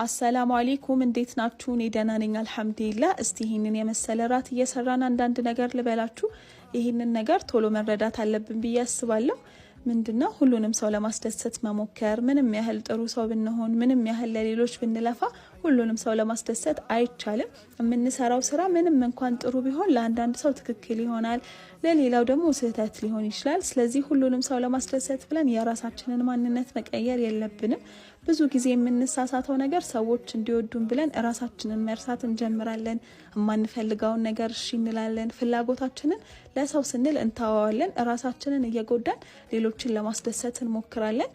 አሰላሙ አለይኩም እንዴት ናችሁ? እኔ ደህና ነኝ አልሐምዱሊላህ። እስቲ ይሄንን የመሰለ ራት እየሰራን አንዳንድ ነገር ልበላችሁ። ይሄንን ነገር ቶሎ መረዳት አለብን ብዬ አስባለሁ። ምንድነው ሁሉንም ሰው ለማስደሰት መሞከር። ምንም ያህል ጥሩ ሰው ብንሆን፣ ምንም ያህል ለሌሎች ብንለፋ ሁሉንም ሰው ለማስደሰት አይቻልም። የምንሰራው ስራ ምንም እንኳን ጥሩ ቢሆን ለአንዳንድ ሰው ትክክል ይሆናል፣ ለሌላው ደግሞ ስህተት ሊሆን ይችላል። ስለዚህ ሁሉንም ሰው ለማስደሰት ብለን የራሳችንን ማንነት መቀየር የለብንም። ብዙ ጊዜ የምንሳሳተው ነገር ሰዎች እንዲወዱን ብለን ራሳችንን መርሳት እንጀምራለን። የማንፈልገውን ነገር እሺ እንላለን። ፍላጎታችንን ለሰው ስንል እንተዋዋለን። ራሳችንን እየጎዳን ሌሎችን ለማስደሰት እንሞክራለን።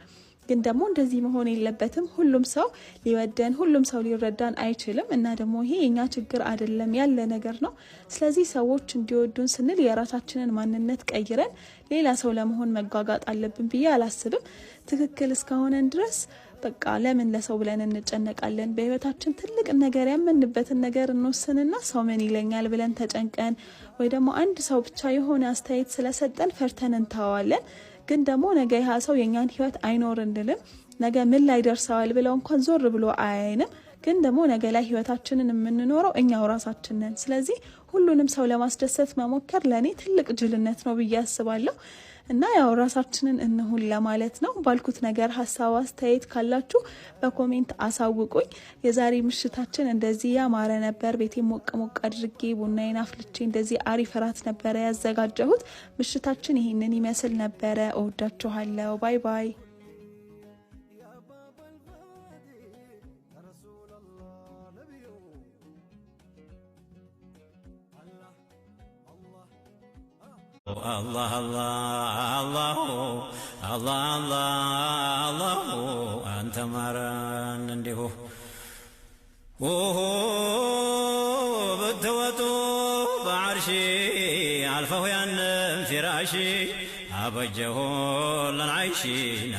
ግን ደግሞ እንደዚህ መሆን የለበትም። ሁሉም ሰው ሊወደን፣ ሁሉም ሰው ሊረዳን አይችልም እና ደግሞ ይሄ የኛ ችግር አይደለም፣ ያለ ነገር ነው። ስለዚህ ሰዎች እንዲወዱን ስንል የራሳችንን ማንነት ቀይረን ሌላ ሰው ለመሆን መጓጓጥ አለብን ብዬ አላስብም። ትክክል እስከሆነን ድረስ በቃ ለምን ለሰው ብለን እንጨነቃለን? በህይወታችን ትልቅ ነገር ያመንበትን ነገር እንወስንና ሰው ምን ይለኛል ብለን ተጨንቀን ወይ ደግሞ አንድ ሰው ብቻ የሆነ አስተያየት ስለሰጠን ፈርተን እንተዋዋለን። ግን ደግሞ ነገ ያ ሰው የኛን ህይወት አይኖርልንም። ነገ ምን ላይ ደርሰዋል ብለው እንኳን ዞር ብሎ አያየንም። ግን ደግሞ ነገ ላይ ህይወታችንን የምንኖረው እኛው ራሳችን ነን። ስለዚህ ሁሉንም ሰው ለማስደሰት መሞከር ለኔ ትልቅ ጅልነት ነው ብዬ አስባለሁ። እና ያው ራሳችንን እንሁን ለማለት ነው። ባልኩት ነገር ሀሳብ አስተያየት ካላችሁ በኮሜንት አሳውቁኝ። የዛሬ ምሽታችን እንደዚህ ያማረ ነበር። ቤቴ ሞቅ ሞቅ አድርጌ ቡናዬን አፍልቼ እንደዚህ አሪፍ ራት ነበረ ያዘጋጀሁት። ምሽታችን ይሄንን ይመስል ነበረ። እወዳችኋለሁ። ባይ ባይ። الله الله الله الله الله الله أنت مران عنده بتوتو بعرشي عالفه ينم فراشي أبجه للعيشي